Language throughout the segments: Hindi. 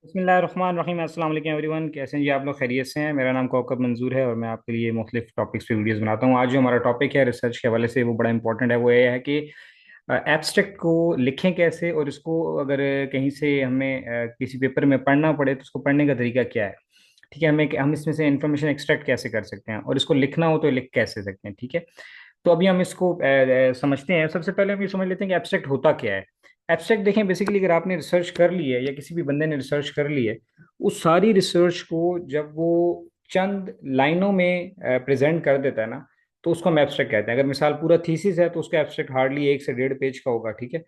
बिस्मिल्लाहिर्रहमानिर्रहीम। अस्सलाम वालेकुम एवरीवन, कैसे हैं जी आप लोग? खैरियत से हैं? मेरा नाम कौकब मंजूर है और मैं आपके लिए मुख्तलिफ टॉपिक्स पे वीडियोस बनाता हूँ। आज जो हमारा टॉपिक है रिसर्च के हवाले से वो बड़ा इंपॉर्टेंट है। वो ये है कि एब्स्ट्रैक्ट को लिखें कैसे, और इसको अगर कहीं से हमें किसी पेपर में पढ़ना पड़े तो उसको पढ़ने का तरीका क्या है। ठीक है, हम इसमें से इंफॉर्मेशन एक्सट्रैक्ट कैसे कर सकते हैं, और इसको लिखना हो तो लिख कैसे सकते हैं। ठीक है, तो अभी हम इसको समझते हैं। सबसे पहले हम ये समझ लेते हैं कि एब्स्ट्रैक्ट होता क्या है। एब्स्ट्रैक्ट देखें, बेसिकली अगर आपने रिसर्च कर ली है या किसी भी बंदे ने रिसर्च कर ली है, उस सारी रिसर्च को जब वो चंद लाइनों में प्रेजेंट कर देता है ना, तो उसको हम एब्स्ट्रैक्ट कहते हैं। अगर मिसाल पूरा थीसिस है तो उसका एब्स्ट्रैक्ट हार्डली 1 से 1.5 पेज का होगा। ठीक है,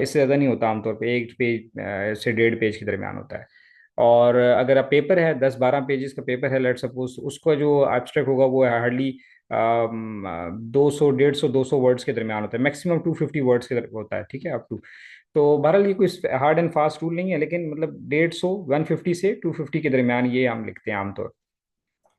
इससे ज़्यादा नहीं होता, आमतौर पे 1 पेज से 1.5 पेज के दरमियान होता है। और अगर आप पेपर है 10-12 पेजेस का पेपर है, लेट सपोज, उसका जो एब्स्ट्रैक्ट होगा वो हार्डली 200, 150, 200 वर्ड्स के दरमियान होता है। मैक्सिमम 250 वर्ड्स के होता है। ठीक है, अप टू। तो बहरहाल ये कोई हार्ड एंड फास्ट रूल नहीं है, लेकिन मतलब 150, 150 से 250 के दरमियान ये हम लिखते हैं आमतौर।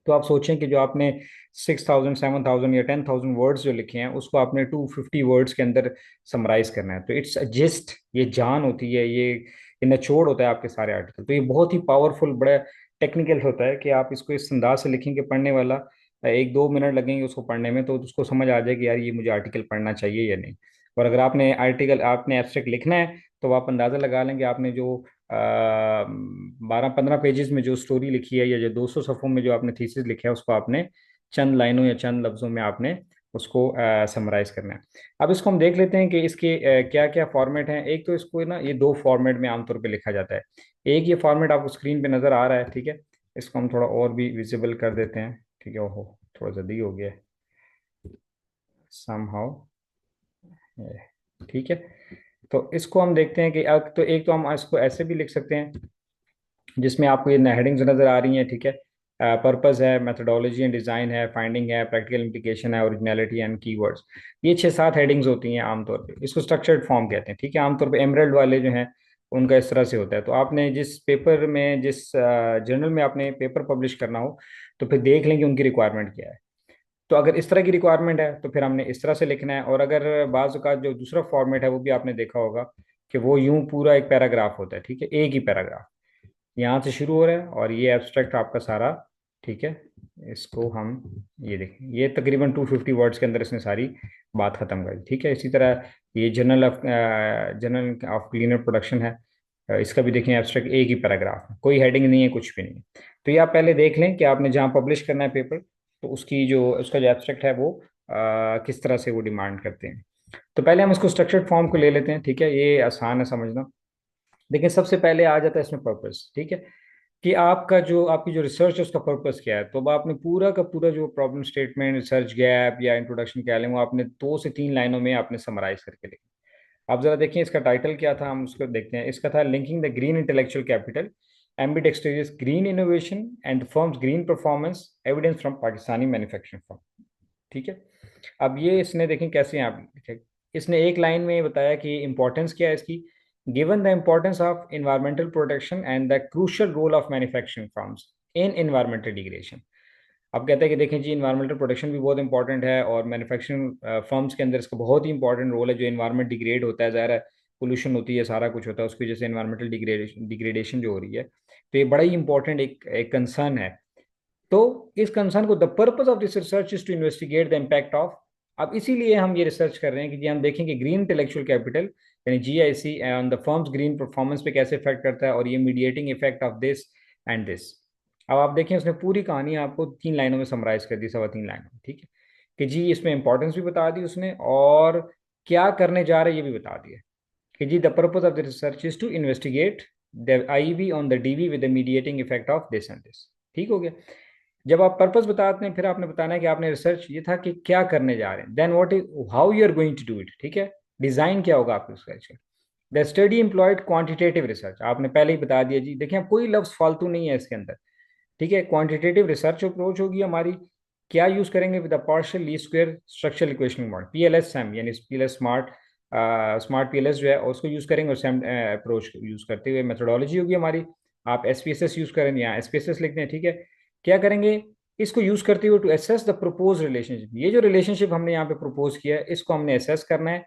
तो आप सोचें कि जो आपने 6,000, 7,000 या 10,000 वर्ड्स जो लिखे हैं, उसको आपने 250 वर्ड्स के अंदर समराइज करना है। तो इट्स जस्ट, ये जान होती है, ये निचोड़ होता है आपके सारे आर्टिकल। तो ये बहुत ही पावरफुल, बड़ा टेक्निकल होता है कि आप इसको इस अंदाज से लिखेंगे, पढ़ने वाला 1-2 मिनट लगेंगे उसको पढ़ने में, तो उसको समझ आ जाए कि यार ये मुझे आर्टिकल पढ़ना चाहिए या नहीं। और अगर आपने एब्स्ट्रैक्ट लिखना है, तो आप अंदाज़ा लगा लेंगे आपने जो 12-15 पेजेस में जो स्टोरी लिखी है, या जो 200 सफ़ों में जो आपने थीसिस लिखा है, उसको आपने चंद लाइनों या चंद लफ्जों में आपने उसको समराइज करना है। अब इसको हम देख लेते हैं कि इसके क्या क्या फॉर्मेट हैं। एक तो इसको ना, ये दो फॉर्मेट में आमतौर पे लिखा जाता है। एक ये फॉर्मेट आपको स्क्रीन पे नज़र आ रहा है। ठीक है, इसको हम थोड़ा और भी विजिबल कर देते हैं। ठीक है, ओहो, थोड़ा जल्दी हो गया समहाउ। ठीक है, तो इसको हम देखते हैं कि अब तो एक तो हम इसको ऐसे भी लिख सकते हैं, जिसमें आपको ये हेडिंग्स नज़र आ रही हैं। ठीक है, पर्पस है, मेथोडोलॉजी एंड डिज़ाइन है, फाइंडिंग है, प्रैक्टिकल इंप्लीकेशन है, ओरिजिनलिटी एंड कीवर्ड्स। ये 6-7 हेडिंग्स होती हैं आमतौर पे। इसको स्ट्रक्चर्ड फॉर्म कहते हैं। ठीक है, आमतौर पे एमरल्ड वाले जो हैं उनका इस तरह से होता है। तो आपने जिस पेपर में, जिस जर्नल में आपने पेपर पब्लिश करना हो, तो फिर देख लेंगे उनकी रिक्वायरमेंट क्या है। तो अगर इस तरह की रिक्वायरमेंट है तो फिर हमने इस तरह से लिखना है। और अगर बाज़ का जो दूसरा फॉर्मेट है वो भी आपने देखा होगा कि वो यूं पूरा एक पैराग्राफ होता है। ठीक है, एक ही पैराग्राफ यहाँ से शुरू हो रहा है और ये एब्स्ट्रैक्ट आपका सारा। ठीक है, इसको हम ये देखें, ये तकरीबन 250 वर्ड्स के अंदर इसने सारी बात खत्म कर दी। ठीक है, इसी तरह ये जर्नल ऑफ क्लीनर प्रोडक्शन है। इसका भी देखें, एब्स्ट्रैक्ट एक ही पैराग्राफ है, कोई हेडिंग नहीं है, कुछ भी नहीं है। तो ये आप पहले देख लें कि आपने जहाँ पब्लिश करना है पेपर, तो उसका जो एब्स्ट्रैक्ट है वो किस तरह से वो डिमांड करते हैं। तो पहले हम इसको स्ट्रक्चर्ड फॉर्म को ले लेते हैं। ठीक है, ये आसान है समझना। लेकिन सबसे पहले आ जाता है इसमें पर्पस। ठीक है, कि आपकी जो रिसर्च है उसका पर्पस क्या है। तो अब आपने पूरा का पूरा जो प्रॉब्लम स्टेटमेंट, रिसर्च गैप या इंट्रोडक्शन कह लें, वो आपने 2 से 3 लाइनों में आपने समराइज करके लिखा। आप जरा देखिए इसका टाइटल क्या था, हम उसको देखते हैं। इसका था linking the green intellectual capital, ambidextrous green innovation and firms green performance, evidence from Pakistani manufacturing firm. ठीक है, अब ये इसने देखें कैसे यहाँ लिखे। इसने एक लाइन में बताया कि इंपॉर्टेंस क्या है इसकी। Given the importance of environmental protection and the crucial role of manufacturing firms in environmental degradation. अब कहते हैं कि देखें जी, इन्वायरमेंटल प्रोटेक्शन भी बहुत इंपॉर्टेंट है, और मैन्युफैक्चरिंग फर्म्स के अंदर इसका बहुत ही इंपॉर्टेंट रोल है। जो इन्वायरमेंट डिग्रेड होता है, ज़ाहिर है पोल्यूशन होती है, सारा कुछ होता है, उसकी वजह से इन्वायरमेंटल डिग्रेडेशन जो हो रही है, तो ये बड़ा ही इंपॉर्टेंट एक कंसर्न है। तो इस कंसर्न को, the purpose of this research is to investigate the impact of. अब इसीलिए हम ये रिसर्च कर रहे हैं कि जी हम देखेंगे ग्रीन इंटेलेक्चुअल कैपिटल यानी GIC on the firms green performance पे कैसे इफेक्ट करता है, और ये mediating effect of this and this. अब आप देखें, उसने पूरी कहानी आपको 3 लाइनों में समराइज कर दी, 3.25 लाइनों में। ठीक है, कि जी इसमें इंपॉर्टेंस भी बता दी उसने, और क्या करने जा रहे हैं ये भी बता दिया। कि जी the purpose of the research is to investigate the IEV on the DV with the mediating effect of this and this. ठीक हो गया। जब आप पर्पस बताते हैं, फिर आपने बताना है कि आपने रिसर्च ये था कि क्या करने जा रहे हैं, then what is, how you are going to do it. ठीक है, डिजाइन क्या होगा आपके रिसर्च का। The study employed quantitative research, आपने पहले ही बता दिया जी। देखिए, अब कोई लफ्ज फालतू नहीं है इसके अंदर। ठीक है, क्वांटिटेटिव रिसर्च अप्रोच होगी हमारी। क्या यूज करेंगे, with the partial least square structural equation model, PLSM, यानी PLS स्मार्ट, स्मार्ट PLS जो है, और उसको यूज करेंगे, और सेम अप्रोच यूज करते हुए मेथोडोलॉजी होगी हमारी। आप SPSS यूज करें, यहाँ SPSS लिखते हैं। ठीक है, क्या करेंगे, इसको यूज करते हुए to assess the propose relationship. ये जो रिलेशनशिप हमने यहाँ पे प्रपोज किया है, इसको हमने एसेस करना है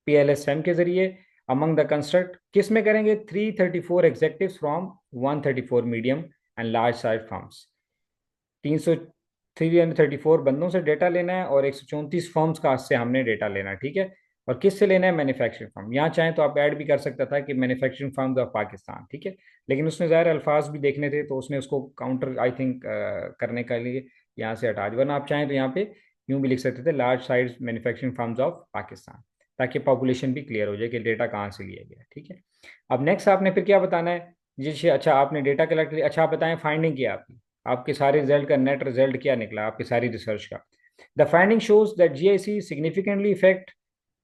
PLSM के जरिए। अमंग द कंस्ट्रक्ट किस में करेंगे, 334 executives from 134 medium and large size firms. 334 बंदों से डेटा लेना है और 134 फर्म्स का से हमने डेटा लेना है, ठीक है। और किस से लेना है, मैन्युफैक्चरिंग फर्म। यहाँ चाहें तो आप ऐड भी कर सकता था कि मैन्युफैक्चरिंग फर्म्स ऑफ पाकिस्तान, ठीक है। लेकिन उसने ज़ाहिर अल्फाज भी देखने थे, तो उसने उसको काउंटर आई थिंक करने के लिए यहाँ से हटा दिया। वरना आप चाहें तो यहाँ पे यूँ भी लिख सकते थे, large size manufacturing firms of Pakistan, ताकि पॉपुलेशन भी क्लियर हो जाए कि डेटा कहाँ से लिया गया, ठीक है। अब नेक्स्ट आपने फिर क्या बताना है जी। अच्छा, आपने डेटा कलेक्ट लिया। अच्छा, आप बताएं फाइंडिंग क्या आपकी, आपके सारे रिजल्ट का नेट रिजल्ट क्या निकला आपकी सारी रिसर्च का। The finding shows that GIC significantly effect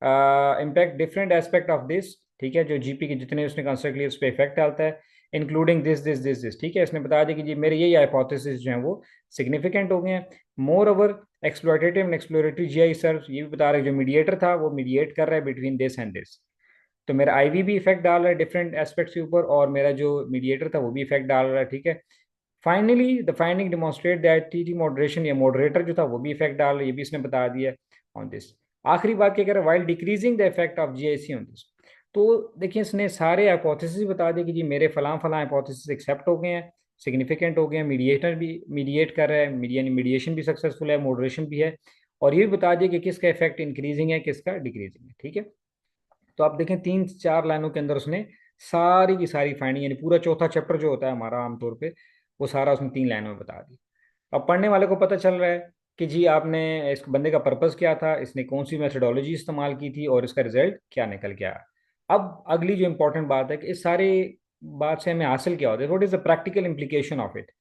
impact different aspect of this, ठीक है। जो जीपी के जितने उसने कंस्ट्रक्ट लिए उस पर इफेक्ट डालता है, इंक्लूडिंग दिस, ठीक है। इसने बता दिया कि जी मेरे यही हाइपोथेसिस जो हैं वो सिग्निफिकेंट हो गए हैं। More over explorative and exploratory GI search, ये भी बता रहे हैं जो मीडिएटर था वो मीडिएट कर रहा है बिटवीन दिस एंड दिस। तो मेरा आईवी भी इफेक्ट डाल रहा है डिफरेंट एस्पेक्ट्स के ऊपर, और मेरा जो मीडिएटर था वो भी इफेक्ट डाल रहा है, ठीक है। Finally the finding demonstrate that TT moderation या मॉडरेटर जो था वो भी इफेक्ट डाल रहा है, ये भी इसने बता दिया ऑन दिस। आखिरी बात क्या कह रहा है, while decreasing the effect of GIC on this. तो देखिए इसने सारे हाइपोथेसिस बता दिए कि जी मेरे फलां फलां हाइपोथेसिस एक्सेप्ट हो गए हैं, सिग्निफिकेंट हो गए हैं, मीडिएटर भी मीडिएट कर रहा है, मीडिएशन भी सक्सेसफुल है, मॉडरेशन भी है, और ये भी बता दिया कि किसका इफेक्ट इंक्रीजिंग है किसका डिक्रीजिंग है, ठीक है। तो आप देखें 3-4 लाइनों के अंदर उसने सारी की सारी फाइंडिंग, यानी पूरा चौथा चैप्टर जो होता है हमारा आमतौर पे, वो सारा उसने 3 लाइनों में बता दी। अब पढ़ने वाले को पता चल रहा है कि जी आपने इस बंदे का पर्पस क्या था, इसने कौन सी मेथोडोलॉजी इस्तेमाल की थी, और इसका रिजल्ट क्या निकल के आया। अब अगली जो इंपॉर्टेंट बात है कि इस सारे बात से हमें हासिल क्या होता है, what is the practical implication of it.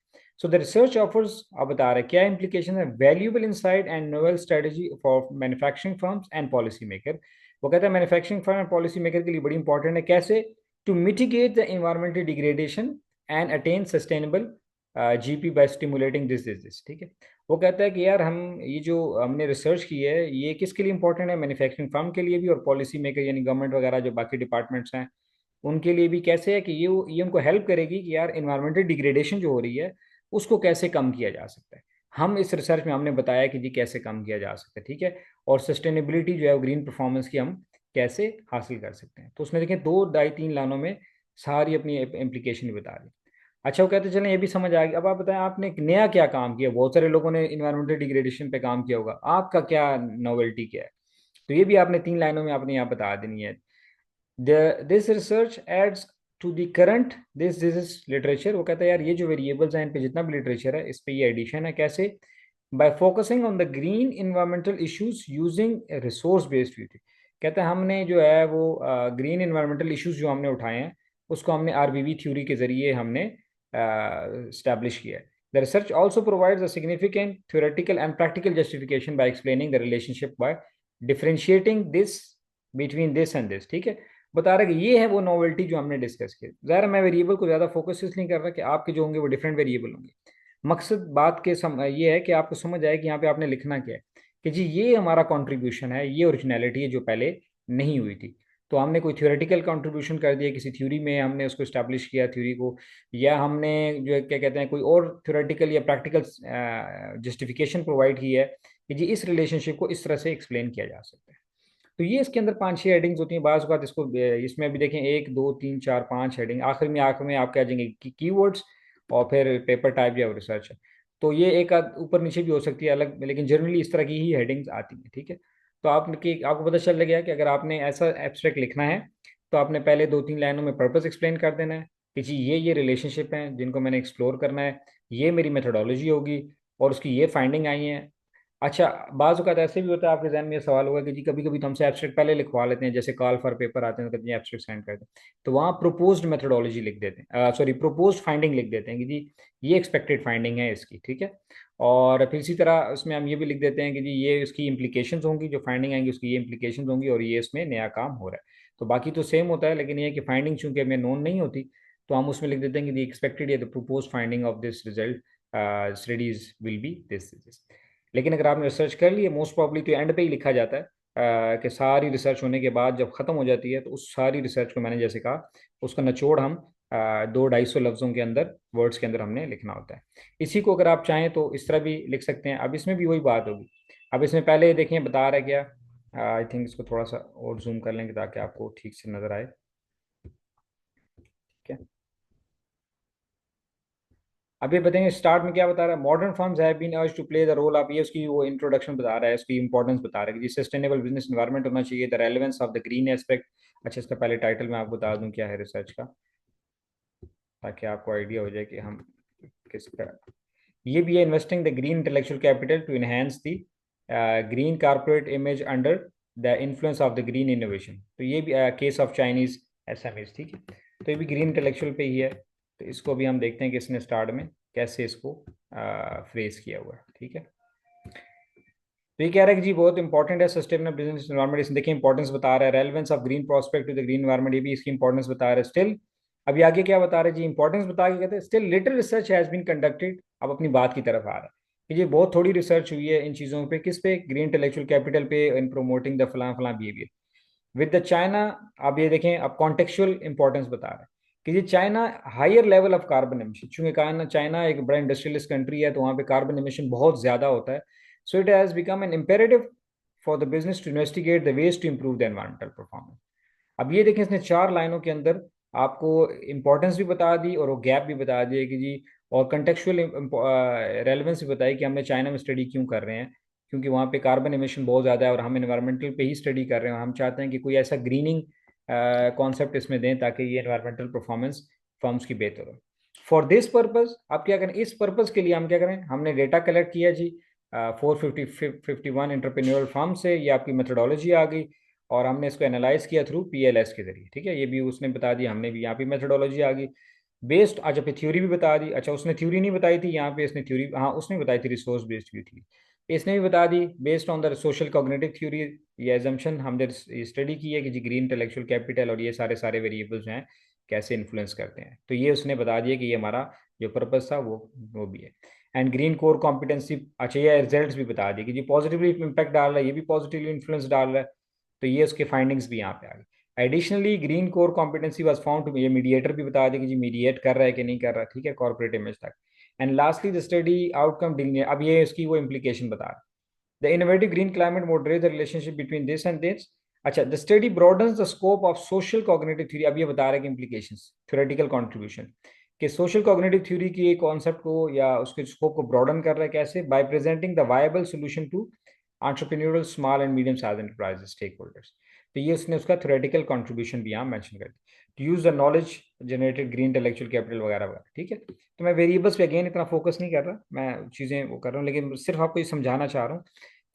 So the research offers, अब बता रहे हैं क्या इम्प्लीकेशन है, valuable insight and novel strategy for manufacturing firms and policy maker. वो कहता है manufacturing firm and policy maker के लिए बड़ी इंपॉर्टेंट है, कैसे, to mitigate the environmental degradation and attain sustainable GP by stimulating this, ठीक है। वो कहता है कि यार हम ये जो हमने रिसर्च की है ये किसके लिए इंपॉर्टेंट है, मैन्युफैक्चरिंग फर्म के लिए भी, और पॉलिसी मेकर यानी गवर्नमेंट वगैरह जो बाकी डिपार्टमेंट्स हैं उनके लिए भी। कैसे है कि ये उनको हेल्प करेगी कि यार इन्वायरमेंटल डिग्रेडेशन जो हो रही है उसको कैसे कम किया जा सकता है। हम इस रिसर्च में हमने बताया कि जी कैसे कम किया जा सकता है, ठीक है। और सस्टेनेबिलिटी जो है वो ग्रीन परफॉर्मेंस की हम कैसे हासिल कर सकते हैं। तो उसमें देखें 2-2.5-3 लाइनों में सारी अपनी इम्प्लीकेशन बता दी। अच्छा, वो कहते चलें ये भी समझ आ गया। अब आप बताएं आपने एक नया क्या काम किया, बहुत सारे लोगों ने इन्वायरमेंटल डिग्रेडेशन पे काम किया होगा, आपका क्या नोवेल्टी क्या है। तो ये भी आपने 3 लाइनों में आपने यहाँ बता देनी है। This research adds to the current this is literature. वो कहता है यार ये जो वेरिएबल्स हैं इन पे जितना भी लिटरेचर है इस पे ये एडिशन है, कैसे, bye focusing on the green environmental issues using resource based view. कहते हैं हमने जो है वो ग्रीन इन्वायरमेंटल इश्यूज जो हमने उठाए हैं उसको हमने आरबीवी थ्योरी के जरिए हमने स्टैब्लिश किया है। The research also provides a significant theoretical and practical justification by explaining the relationship by differentiating this between this and this, ठीक है। बता रहा है कि ये है वो नोवेल्टी जो हमने डिस्कस की। ज़ाहिर है मैं वेरिएबल को ज़्यादा फोकस इसलिए नहीं कर रहा कि आपके जो होंगे वो डिफरेंट वेरिएबल होंगे। मकसद बात के ये है कि आपको समझ आए कि यहाँ पे आपने लिखना क्या है, कि जी ये हमारा कंट्रीब्यूशन है, ये ओरिजिनलिटी है जो पहले नहीं हुई थी। तो हमने कोई थ्योरेटिकल कंट्रीब्यूशन कर दिया किसी थ्योरी में, हमने उसको स्टैब्लिश किया थ्योरी को, या हमने जो है क्या कहते हैं कोई और थ्योरेटिकल या प्रैक्टिकल जस्टिफिकेशन प्रोवाइड की है कि जी इस रिलेशनशिप को इस तरह से एक्सप्लेन किया जा सकता है। तो ये इसके अंदर 5-6 हेडिंग्स होती हैं। बाज़ बात इसको इसमें अभी देखें 1-2-3-4-5 हेडिंग, आखिर में आपके आ जाएंगे कीवर्ड्स और फिर पेपर टाइप या रिसर्च है। तो ये एक ऊपर नीचे भी हो सकती है अलग, लेकिन जनरली इस तरह की ही हेडिंग्स आती हैं, ठीक है। तो आपको पता चल गया कि अगर आपने ऐसा एब्स्ट्रैक्ट लिखना है तो आपने पहले 2-3 लाइनों में पर्पस एक्सप्लेन कर देना है कि जी ये रिलेशनशिप हैं जिनको मैंने एक्सप्लोर करना है, ये मेरी मेथोडोलॉजी होगी और उसकी ये फाइंडिंग आई है। अच्छा, बाज़ औक़ात ऐसे भी होता है आपके जहन में ये सवाल होगा कि जी कभी कभी तो हमसे एब्स्ट्रैक्ट पहले लिखवा लेते हैं, जैसे कॉल फॉर पेपर आते हैं तो कहते हैं एब्स्ट्रैक्ट सेंड कर दें, तो वहाँ प्रोपोज्ड मेथोडोलॉजी लिख देते हैं, सॉरी प्रोपोज्ड फाइंडिंग लिख देते हैं कि जी ये एक्सपेक्टेड फाइंडिंग है इसकी, ठीक है। और फिर इसी तरह उसमें हम ये भी लिख देते हैं कि जी ये इसकी इम्प्लीकेशंस होंगी, जो फाइंडिंग आएंगी उसकी ये इम्प्लीकेशंस होंगी और ये इसमें नया काम हो रहा है। तो बाकी तो सेम होता है, लेकिन ये है कि फाइंडिंग चूंकि हमें नोन नहीं होती तो हम उसमें लिख देते हैं कि दी एक्सपेक्टेड या the propose finding of this result studies will be this. लेकिन अगर आपने रिसर्च कर ली है मोस्ट प्रॉब्ली तो एंड पे ही लिखा जाता है कि सारी रिसर्च होने के बाद जब ख़त्म हो जाती है तो उस सारी रिसर्च को मैंने जैसे कहा उसका निचोड़ हम 200-250 लफ्ज़ों के अंदर वर्ड्स के अंदर हमने लिखना होता है। इसी को अगर आप चाहें तो इस तरह भी लिख सकते हैं। अब इसमें भी वही बात होगी। अब इसमें पहले देखें बता रहा है क्या आई थिंक इसको थोड़ा सा और जूम कर लेंगे ताकि आपको ठीक से नज़र आए। ठीक है, अब ये बताएंगे स्टार्ट में क्या बता रहा है, modern firms have been urged to play the role. आप ये उसकी वो इंट्रोडक्शन बता रहा है, उसकी इंपॉर्टेंस बता रहा है कि सस्टेनेबल बिजनेस एनवायरनमेंट होना चाहिए, the relevance of the green aspect. अच्छा, इसका पहले टाइटल मैं आपको बता दूं क्या है रिसर्च का, ताकि आपको आइडिया हो जाए कि हम किस तरह। ये भी है, investing the green intellectual capital to enhance the green corporate image under the influence of the green innovation. तो ये भी केस ऑफ चाइनीज एसएमईज। ठीक है, तो ये भी ग्रीन इंटेलेक्चुअल पे ही है। तो इसको भी हम देखते हैं कि इसने स्टार्ट में कैसे इसको फ्रेज किया हुआ है। ठीक है, तो ये कह रहा है कि जी बहुत इंपॉर्टेंट है सस्टेनेबल बिजनेस एनवायरमेंट। इसमें देखिए इंपॉर्टेंस बता रहा है, relevance of green prospect to the green environment, ये भी इसकी इंपॉर्टेंस बता रहा है स्टिल। अभी आगे क्या बता रहे हैं जी, इंपॉर्टेंस बता के कहते हैं still little research has been conducted. अब अपनी बात की तरफ आ रहा है कि ये बहुत थोड़ी रिसर्च हुई है इन चीज़ों पे, किस पे, ग्रीन इंटेलेक्चुअल कैपिटल पे, इन प्रोमोटिंग द फलां फलां बिहेवियर विद द चाइना। अब ये देखें, अब कॉन्टेक्चुअल इंपॉर्टेंस बता रहा है कि ये China higher level of carbon emission, चूंकि चाइना एक बड़ा इंडस्ट्रियलिस्ट कंट्री है तो वहाँ पे कार्बन एमिशन बहुत ज़्यादा होता है। So it has become an imperative for the business to investigate the ways to improve the environmental performance. अब ये देखें, इसने 4 लाइनों के अंदर आपको इंपॉर्टेंस भी बता दी और वो गैप भी बता दिया कि जी, और कंटेक्चुअल रेलेवेंस भी बताई कि हमने चाइना में स्टडी क्यों कर रहे हैं, क्योंकि वहाँ पे कार्बन एमिशन बहुत ज़्यादा है और हम इन्वायरमेंटल पे ही स्टडी कर रहे हैं और हम चाहते हैं कि कोई ऐसा ग्रीनिंग कॉन्सेप्ट इसमें दें ताकि ये इन्वायरमेंटल परफॉर्मेंस फर्म्स की बेहतर हो। फॉर दिस पर्पज आप क्या करें, इस पर्पज के लिए हम क्या करें, हमने डेटा कलेक्ट किया जी 451 इंटरप्रेन्योरल फार्म से, ये आपकी मेथोडोलॉजी आ गई और हमने इसको एनालाइज किया थ्रू पीएलएस के जरिए। ठीक है, ये भी उसने बता दिया, हमने भी यहाँ पे मेथोडोलॉजी आ गई बेस्ड। अच्छा, पे थ्योरी भी बता दी। अच्छा, उसने थ्योरी नहीं बताई थी, यहाँ पे इसने थ्योरी, हाँ उसने बताई थी रिसोर्स बेस्ड व्यू थी, इसने भी बता दी based on the social cognitive theory. ये एजम्पशन हमने स्टडी की है कि जी ग्रीन इंटेलेक्चुअल कैपिटल और ये सारे सारे वेरिएबल्स हैं कैसे इन्फ्लुएंस करते हैं, तो ये उसने बता दिया कि ये हमारा जो पर्पस था वो भी है। एंड ग्रीन कोर कॉम्पिटेंसी, अच्छा ये रिजल्ट्स भी बता दिए कि जी पॉजिटिवली इम्पैक्ट डाल रहा है, ये भी पॉजिटिवली इन्फ्लुएंस डाल रहा है। तो ये उसके फाइंडिंग्स भी यहाँ पे आ गई। Additionally green core competency was found to, ये मीडिएटर भी बता दें कि जी मीडिएट कर रहा है कि नहीं कर रहा, ठीक है, कॉर्पोरेट इमेज तक। And lastly the study outcome, अब ये इसकी वो इम्प्लीकेशन बता रहा है, the innovative green climate moderate the relationship between this and this. अच्छा, the study broadens the scope of social cognitive theory. अब ये बता रहा है कि इम्प्लीकेशंस, थ्योरेटिकल कॉन्ट्रीब्यूशन, कि सोशल कॉग्निटिव थ्योरी की कॉन्सेप्ट को या उसके स्कोप को ब्रॉडन कर रहा है कैसे, by presenting the viable solution to entrepreneurial small and medium sized enterprises stakeholders। तो ये उसने उसका थ्योरेटिकल कंट्रीब्यूशन भी यहाँ मेंशन कर दिया, to use the knowledge generated green intellectual capital वगैरह वगैरह। ठीक है, तो मैं वेरिएबल्स पे अगेन इतना फोकस नहीं कर रहा, मैं चीज़ें वो कर रहा हूँ, लेकिन सिर्फ आपको ये समझाना चाह रहा हूँ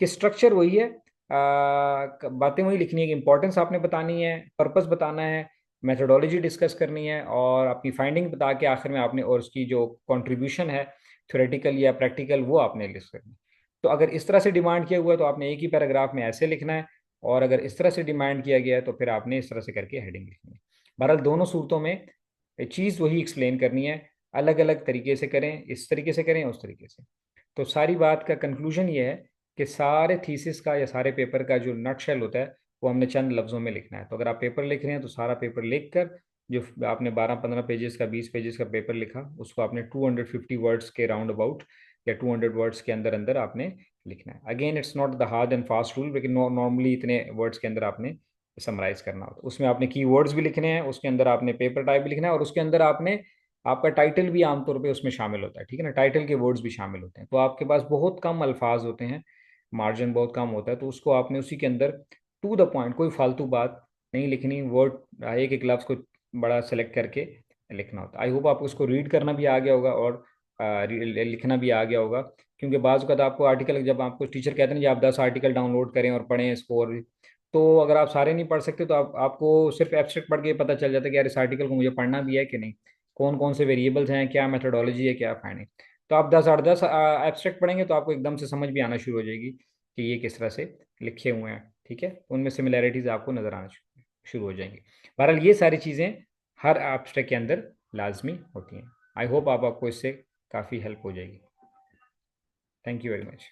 कि स्ट्रक्चर वही है, बातें वही लिखनी है कि इंपॉर्टेंस आपने बतानी है, पर्पस बताना है, मेथोडोलॉजी डिस्कस करनी है और अपनी फाइंडिंग बता के आखिर में आपने और उसकी जो कंट्रीब्यूशन है थ्योरेटिकल या प्रैक्टिकल वो आपने लिस्ट करनी है। तो अगर इस तरह से डिमांड किया हुआ है तो आपने एक ही पैराग्राफ में ऐसे लिखना है, और अगर इस तरह से डिमांड किया गया है तो फिर आपने इस तरह से करके हेडिंग लिखनी है। बहरहाल दोनों सूरतों में चीज़ वही एक्सप्लेन करनी है, अलग अलग तरीके से करें, इस तरीके से करें, उस तरीके से। तो सारी बात का कंक्लूजन ये है कि सारे थीसिस का या सारे पेपर का जो नटशेल होता है वो हमने चंद लफ्ज़ों में लिखना है। तो अगर आप पेपर लिख रहे हैं तो सारा पेपर लिख कर, जो आपने 12-15 पेजेस का, 20 पेजेस का पेपर लिखा, उसको आपने 250 वर्ड्स के राउंड अबाउट या 200 वर्ड्स के अंदर अंदर आपने लिखना है। Again it's not the hard and fast rule, लेकिन नॉर्मली इतने वर्ड्स के अंदर आपने समराइज करना होता है। उसमें आपने की वर्ड्स भी लिखने हैं, उसके अंदर आपने पेपर टाइप भी लिखना है और उसके अंदर आपने, आपका टाइटल भी आमतौर पे उसमें शामिल होता है, ठीक है ना, टाइटल के वर्ड्स भी शामिल होते हैं। तो आपके पास बहुत कम अल्फाज होते हैं, मार्जिन बहुत कम होता है, तो उसको आपने उसी के अंदर टू द पॉइंट, कोई फालतू बात नहीं लिखनी, वर्ड एक एक लफ्ज़ को बड़ा सेलेक्ट करके लिखना होता है। आई होप आपको उसको रीड करना भी आ गया होगा और लिखना भी आ गया होगा, क्योंकि बाज़ का आपको आर्टिकल, जब आपको टीचर कहते हैं कि आप 10 आर्टिकल डाउनलोड करें और पढ़ें इसको, और तो अगर आप सारे नहीं पढ़ सकते तो आपको सिर्फ एब्स्ट्रैक्ट पढ़ के पता चल जाता है कि यार इस आर्टिकल को मुझे पढ़ना भी है कि नहीं, कौन कौन से वेरिएबल्स हैं, क्या मेथोडोलॉजी है, क्या फाइंडिंग। तो आप 10 8 10 एब्स्ट्रैक्ट पढ़ेंगे तो आपको एकदम से समझ भी आना शुरू हो जाएगी कि ये किस तरह से लिखे हुए हैं। ठीक है, उनमें सिमिलैरिटीज आपको नजर आना शुरू हो जाएंगी। बहरहाल ये सारी चीज़ें हर एब्स्ट्रैक्ट के अंदर लाजमी होती हैं। आई होप आपको इससे काफ़ी हेल्प हो जाएगी। Thank you very much.